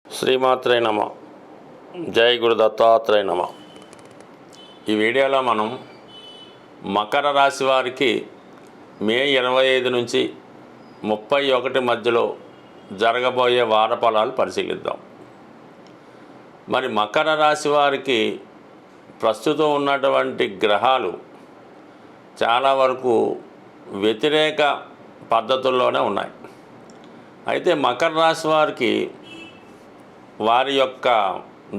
శ్రీమాత్రే నమ. జై గురు దత్తాత్రేయ నమ. ఈ వీడియోలో మనం మకర రాశి వారికి మే 25 నుంచి 31 మధ్యలో జరగబోయే వార ఫలాలు పరిశీలిద్దాం. మరి మకర రాశి వారికి ప్రస్తుతం ఉన్నటువంటి గ్రహాలు చాలా వరకు వ్యతిరేక పద్ధతుల్లోనే ఉన్నాయి. అయితే మకర రాశి వారికి వారి యొక్క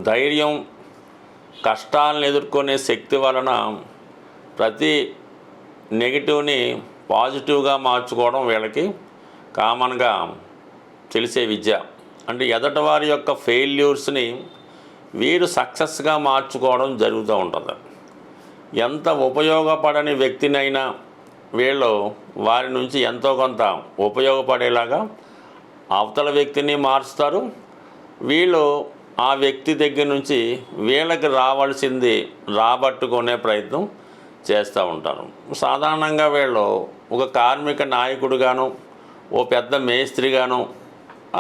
ధైర్యం, కష్టాలను ఎదుర్కొనే శక్తి వలన ప్రతి నెగిటివ్ని పాజిటివ్గా మార్చుకోవడం వీళ్ళకి కామన్గా తెలిసే విద్య. అంటే ఎదటి వారి యొక్క ఫెయిల్యూర్స్ని వీరు సక్సెస్గా మార్చుకోవడం జరుగుతూ ఉంటుంది. ఎంత ఉపయోగపడని వ్యక్తినైనా వీళ్ళు వారి నుంచి ఎంతో కొంత ఉపయోగపడేలాగా అవతల వ్యక్తిని మారుస్తారు. వీళ్ళు ఆ వ్యక్తి దగ్గర నుంచి వీళ్ళకి రావాల్సింది రాబట్టుకునే ప్రయత్నం చేస్తూ ఉంటారు. సాధారణంగా వీళ్ళు ఒక కార్మిక నాయకుడిగాను, ఓ పెద్ద మేస్త్రిగాను,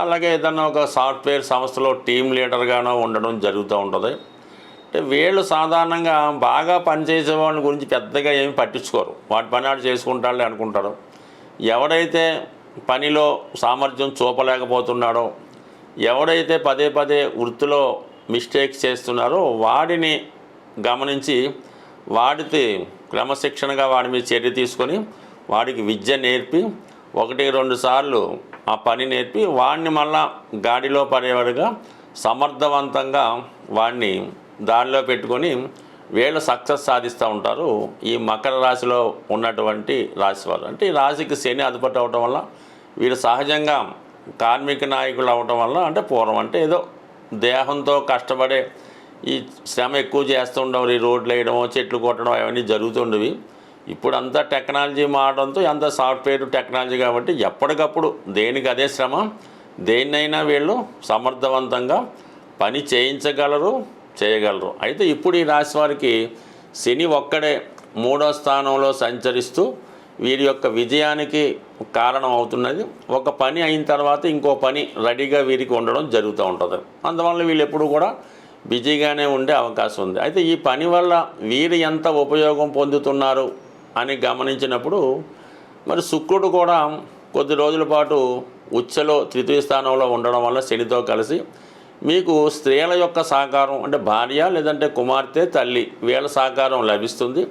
అలాగే ఏదన్నా ఒక సాఫ్ట్వేర్ సంస్థలో టీం లీడర్గానో ఉండడం జరుగుతూ ఉంటుంది. అంటే వీళ్ళు సాధారణంగా బాగా పనిచేసే వాళ్ళ గురించి పెద్దగా ఏమి పట్టించుకోరు. వాటి పని వాడు చేసుకుంటాడే అనుకుంటారు. ఎవడైతే పనిలో సామర్థ్యం చూపలేకపోతున్నాడో, ఎవడైతే పదే పదే వృత్తిలో మిస్టేక్స్ చేస్తున్నారో వాడిని గమనించి వాడికి క్రమశిక్షణగా వాడి మీద చర్య తీసుకొని వాడికి విద్య నేర్పి 1-2 సార్లు ఆ పని నేర్పి వాడిని మళ్ళా గాడిలో పడేవాడుగా సమర్థవంతంగా వాడిని దారిలో పెట్టుకొని వీళ్ళు సక్సెస్ సాధిస్తూ ఉంటారు ఈ మకర రాశిలో ఉన్నటువంటి రాశివారు. అంటే ఈ రాశికి శని అదుపట్టు అవటం వల్ల వీళ్ళు సహజంగా కార్మిక నాయకులు అవటం వల్ల, అంటే పూర్వం అంటే ఏదో దేహంతో కష్టపడే ఈ శ్రమ ఎక్కువ చేస్తుండవు, ఈ రోడ్లు వేయడం, చెట్లు కొట్టడం అవన్నీ జరుగుతుండేవి. ఇప్పుడు అంతా టెక్నాలజీ మారడంతో అంతా సాఫ్ట్వేర్ టెక్నాలజీ కాబట్టి ఎప్పటికప్పుడు దేనికి అదే శ్రమ, దేన్నైనా వీళ్ళు సమర్థవంతంగా పని చేయించగలరు, చేయగలరు. అయితే ఇప్పుడు ఈ రాశి వారికి శని ఒక్కడే 3వ స్థానంలో సంచరిస్తూ వీరి యొక్క విజయానికి కారణం అవుతున్నది. ఒక పని అయిన తర్వాత ఇంకో పని రెడీగా వీరికి ఉండడం జరుగుతూ ఉంటుంది. అందువల్ల వీళ్ళు ఎప్పుడు కూడా బిజీగానే ఉండే అవకాశం ఉంది. అయితే ఈ పని వల్ల వీరు ఎంత ఉపయోగం పొందుతున్నారు అని గమనించినప్పుడు మరి శుక్రుడు కూడా కొద్ది రోజుల పాటు ఉచ్చలో తృతీయ స్థానంలో ఉండడం వల్ల శనితో కలిసి మీకు స్త్రీల యొక్క సహకారం, అంటే భార్య లేదంటే కుమార్తె, తల్లి వీళ్ళ సహకారం లభిస్తుంది.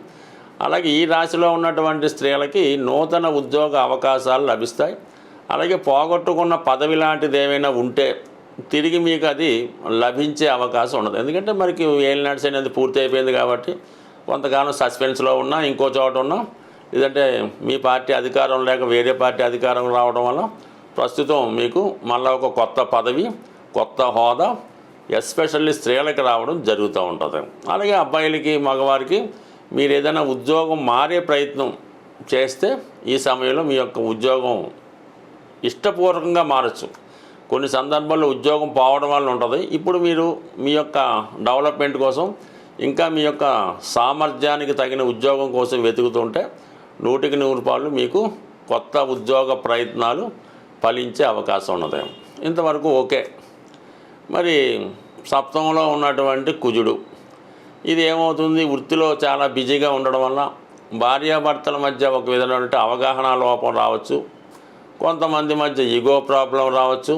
అలాగే ఈ రాశిలో ఉన్నటువంటి స్త్రీలకి నూతన ఉద్యోగ అవకాశాలు లభిస్తాయి. అలాగే పోగొట్టుకున్న పదవి లాంటిది ఏమైనా ఉంటే తిరిగి మీకు అది లభించే అవకాశం ఉండదు. ఎందుకంటే మనకి ఏలినాడ్స్ అనేది పూర్తి అయిపోయింది కాబట్టి కొంతకాలం సస్పెన్స్లో ఉన్నా, ఇంకో చోట ఉన్నా, లేదంటే మీ పార్టీ అధికారం లేక వేరే పార్టీ అధికారం రావడం వల్ల ప్రస్తుతం మీకు మళ్ళీ ఒక కొత్త పదవి, కొత్త హోదా ఎస్పెషల్లీ స్త్రీలకు రావడం జరుగుతూ ఉంటుంది. అలాగే అబ్బాయిలకి, మగవారికి మీరు ఏదైనా ఉద్యోగం మారే ప్రయత్నం చేస్తే ఈ సమయంలో మీ యొక్క ఉద్యోగం ఇష్టపూర్వకంగా మారచ్చు. కొన్ని సందర్భాల్లో ఉద్యోగం పోవడం వల్ల ఉంటుంది. ఇప్పుడు మీరు మీ యొక్క డెవలప్మెంట్ కోసం, ఇంకా మీ యొక్క సామర్థ్యానికి తగిన ఉద్యోగం కోసం వెతుకుతుంటే 100కి 100 మీకు కొత్త ఉద్యోగ ప్రయత్నాలు ఫలించే అవకాశం ఉన్నది. ఇంతవరకు ఓకే. మరి సప్తమంలో ఉన్నటువంటి కుజుడు, ఇది ఏమవుతుంది, వృత్తిలో చాలా బిజీగా ఉండడం వల్ల భార్యాభర్తల మధ్య ఒక విధమైనటువంటి అవగాహన లోపం రావచ్చు, కొంతమంది మధ్య ఈగో ప్రాబ్లం రావచ్చు.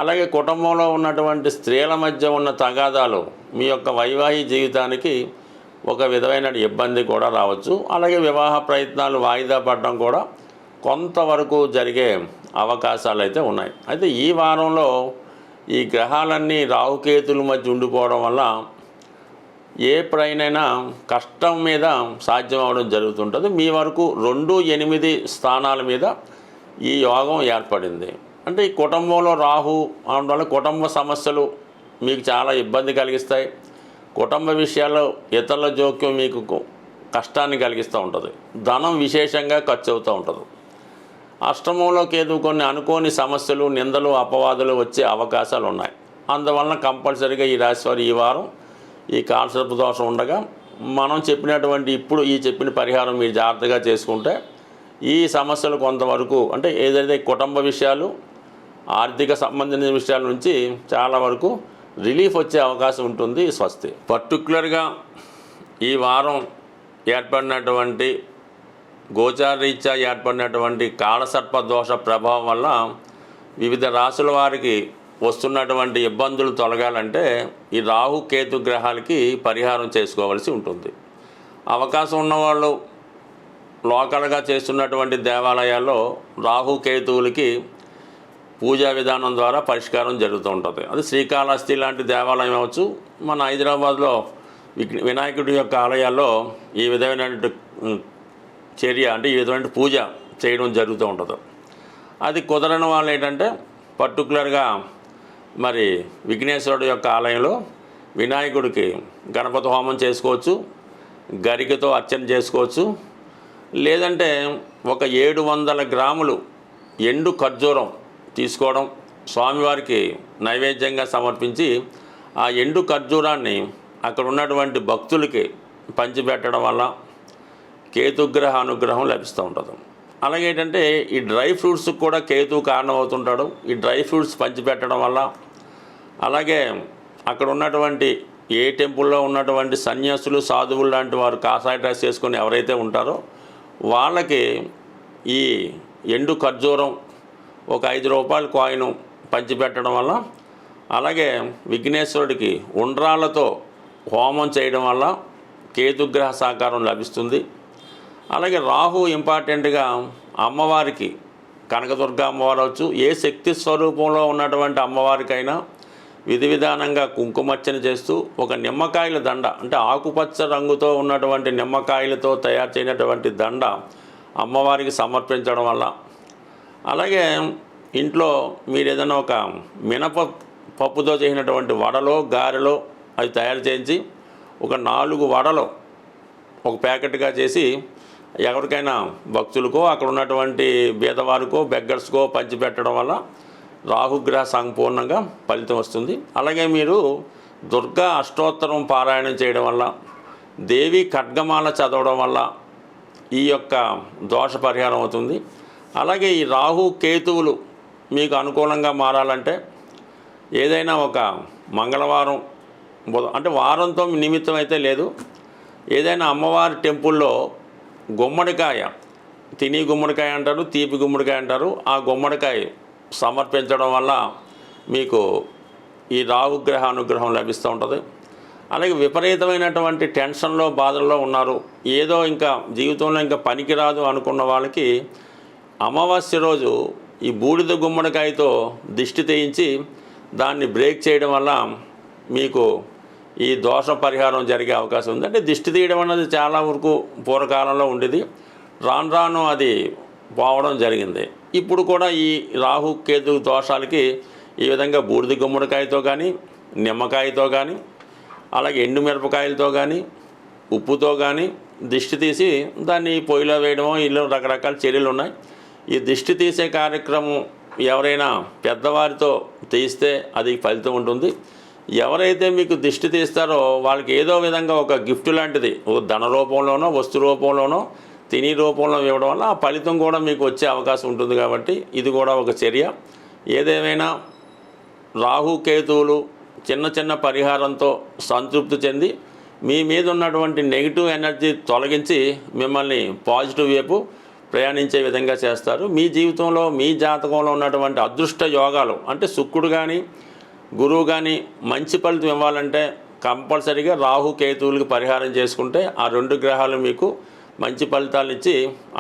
అలాగే కుటుంబంలో ఉన్నటువంటి స్త్రీల మధ్య ఉన్న తగాదాలు మీ యొక్క వైవాహిక జీవితానికి ఒక విధమైన ఇబ్బంది కూడా రావచ్చు. అలాగే వివాహ ప్రయత్నాలు వాయిదా పడడం కూడా కొంతవరకు జరిగే అవకాశాలు అయితే ఉన్నాయి. అయితే ఈ వారంలో ఈ గ్రహాలన్నీ రాహుకేతుల మధ్య ఉండిపోవడం వల్ల ఏ పైనైనా కష్టం మీద సాధ్యం అవడం జరుగుతుంటుంది. మీ వరకు 2-8 స్థానాల మీద ఈ యోగం ఏర్పడింది. అంటే ఈ కుటుంబంలో రాహు అవడం వల్ల కుటుంబ సమస్యలు మీకు చాలా ఇబ్బంది కలిగిస్తాయి. కుటుంబ విషయాల్లో ఇతరుల జోక్యం మీకు కష్టాన్ని కలిగిస్తూ ఉంటుంది. ధనం విశేషంగా ఖర్చు అవుతూ ఉంటుంది. అష్టమంలో కేతు కొన్ని అనుకోని సమస్యలు, నిందలు, అపవాదులు వచ్చే అవకాశాలు ఉన్నాయి. అందువలన కంపల్సరీగా ఈ రాశి వారు ఈ వారం ఈ కాలసర్ప దోషం ఉండగా మనం చెప్పినటువంటి ఇప్పుడు ఈ చెప్పిన పరిహారం మీరు జాగ్రత్తగా చేసుకుంటే ఈ సమస్యలు కొంతవరకు, అంటే ఏదైతే కుటుంబ విషయాలు, ఆర్థిక సంబంధించిన విషయాల నుంచి చాలా వరకు రిలీఫ్ వచ్చే అవకాశం ఉంటుంది. స్వస్తి. పర్టికులర్గా ఈ వారం ఏర్పడినటువంటి గోచారరీత్యా ఏర్పడినటువంటి కాలసర్ప దోష ప్రభావం వల్ల వివిధ రాశుల వారికి వస్తున్నటువంటి ఇబ్బందులు తొలగాలంటే ఈ రాహు కేతు గ్రహాలకి పరిహారం చేసుకోవాల్సి ఉంటుంది. అవకాశం ఉన్నవాళ్ళు లోకల్గా చేస్తున్నటువంటి దేవాలయాల్లో రాహు కేతువులకి పూజా విధానం ద్వారా పరిష్కారం జరుగుతూ ఉంటుంది. అది శ్రీకాళహస్తి లాంటి దేవాలయం అవ్వచ్చు, మన హైదరాబాద్లో వినాయకుడి యొక్క ఆలయాల్లో ఈ విధమైన చర్య అంటే ఈ విధమైన పూజ చేయడం జరుగుతూ ఉంటుంది. అది కుదరని వాళ్ళు ఏంటంటే పర్టికులర్గా మరి విఘ్నేశ్వరుడు యొక్క ఆలయంలో వినాయకుడికి గణపతి హోమం చేసుకోవచ్చు, గరికతో అర్చన చేసుకోవచ్చు. లేదంటే ఒక 700 గ్రాములు ఎండు ఖర్జూరం తీసుకోవడం, స్వామివారికి నైవేద్యంగా సమర్పించి ఆ ఎండు ఖర్జూరాన్ని అక్కడ ఉన్నటువంటి భక్తులకి పంచిపెట్టడం వల్ల కేతుగ్రహ అనుగ్రహం లభిస్తూ ఉంటుంది. అలాగే ఏంటంటే ఈ డ్రై ఫ్రూట్స్కి కూడా కేతు కారణం అవుతుంటాడు. ఈ డ్రై ఫ్రూట్స్ పంచిపెట్టడం వల్ల, అలాగే అక్కడ ఉన్నటువంటి ఏ టెంపుల్లో ఉన్నటువంటి సన్యాసులు సాధువులు లాంటి వారు కాషాయ డ్రెస్ చేసుకొని ఎవరైతే ఉంటారో వాళ్ళకి ఈ ఎండు ఖర్జూరం ఒక 5 రూపాయల కాయిన్ పంచిపెట్టడం వల్ల, అలాగే విఘ్నేశ్వరుడికి ఉండ్రాళ్ళతో హోమం చేయడం వల్ల కేతుగ్రహ సహకారం లభిస్తుంది. అలాగే రాహు ఇంపార్టెంట్గా అమ్మవారికి కనకదుర్గ అమ్మవారు అవచ్చు, ఏ శక్తి స్వరూపంలో ఉన్నటువంటి అమ్మవారికైనా విధి విధానంగా కుంకుమర్చన చేస్తూ ఒక నిమ్మకాయల దండ అంటే ఆకుపచ్చ రంగుతో ఉన్నటువంటి నిమ్మకాయలతో తయారు చేయనటువంటి దండ అమ్మవారికి సమర్పించడం వల్ల, అలాగే ఇంట్లో మీరు ఏదైనా ఒక పప్పుతో చేసినటువంటి వడలో గారెలో అది తయారు చేయించి ఒక 4 వడలు ఒక ప్యాకెట్గా చేసి ఎవరికైనా భక్తులకో అక్కడ ఉన్నటువంటి బీదవారికో బెగ్గర్స్కో పంచిపెట్టడం వల్ల రాహుగ్రహ సంపూర్ణంగా ఫలితం వస్తుంది. అలాగే మీరు దుర్గా అష్టోత్తరం పారాయణం చేయడం వల్ల, దేవి ఖడ్గమాల చదవడం వల్ల ఈ యొక్క దోష పరిహారం అవుతుంది. అలాగే ఈ రాహు కేతువులు మీకు అనుకూలంగా మారాలంటే ఏదైనా ఒక మంగళవారం అంటే వారంతో నిమిత్తం అయితే లేదు, ఏదైనా అమ్మవారి టెంపుల్లో గుమ్మడికాయ, తిని గుమ్మడికాయ అంటారు, తీపి గుమ్మడికాయ అంటారు, ఆ గుమ్మడికాయ సమర్పించడం వల్ల మీకు ఈ రాహుగ్రహ అనుగ్రహం లభిస్తూ ఉంటుంది. అలాగే విపరీతమైనటువంటి టెన్షన్లో బాధల్లో ఉన్నారు, ఏదో ఇంకా జీవితంలో ఇంకా పనికిరాదు అనుకున్న వాళ్ళకి అమావాస్య రోజు ఈ బూడిద గుమ్మడికాయతో దిష్టి తీయించి దాన్ని బ్రేక్ చేయడం వల్ల మీకు ఈ దోష పరిహారం జరిగే అవకాశం ఉంది. అంటే దిష్టి తీయడం అన్నది చాలా వరకు పూర్వకాలంలో ఉండేది, రాను రాను అది పోవడం జరిగింది. ఇప్పుడు కూడా ఈ రాహు కేతు దోషాలకి ఈ విధంగా బూడిద గుమ్మడికాయతో కానీ, నిమ్మకాయతో కానీ, అలాగే ఎండుమిరపకాయలతో కానీ, ఉప్పుతో కానీ దిష్టి తీసి దాన్ని పొయ్యిలో వేయడమో ఇలా రకరకాల చర్యలు ఉన్నాయి. ఈ దిష్టి తీసే కార్యక్రమం ఎవరైనా పెద్దవారితో తీస్తే అది ఫలితం ఉంటుంది. ఎవరైతే మీకు దిష్టి తీస్తారో వాళ్ళకి ఏదో విధంగా ఒక గిఫ్ట్ లాంటిది ధన రూపంలోనో వస్తు రూపంలోనో తిని రూపంలో ఇవ్వడం వల్ల ఆ ఫలితం కూడా మీకు వచ్చే అవకాశం ఉంటుంది. కాబట్టి ఇది కూడా ఒక చర్య. ఏదేమైనా రాహు కేతువులు చిన్న చిన్న పరిహారంతో సంతృప్తి చెంది మీ మీద ఉన్నటువంటి నెగిటివ్ ఎనర్జీ తొలగించి మిమ్మల్ని పాజిటివ్ వైపు ప్రయాణించే విధంగా చేస్తారు. మీ జీవితంలో మీ జాతకంలో ఉన్నటువంటి అదృష్ట యోగాలు అంటే శుక్రుడు కానీ గురువు కానీ మంచి ఫలితం ఇవ్వాలంటే కంపల్సరీగా రాహు కేతువులకి పరిహారం చేసుకుంటే ఆ 2 గ్రహాలు మీకు మంచి ఫలితాలు ఇచ్చి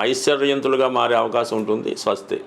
ఐశ్వర్యవంతులుగా మారే అవకాశం ఉంటుంది. స్వస్తి.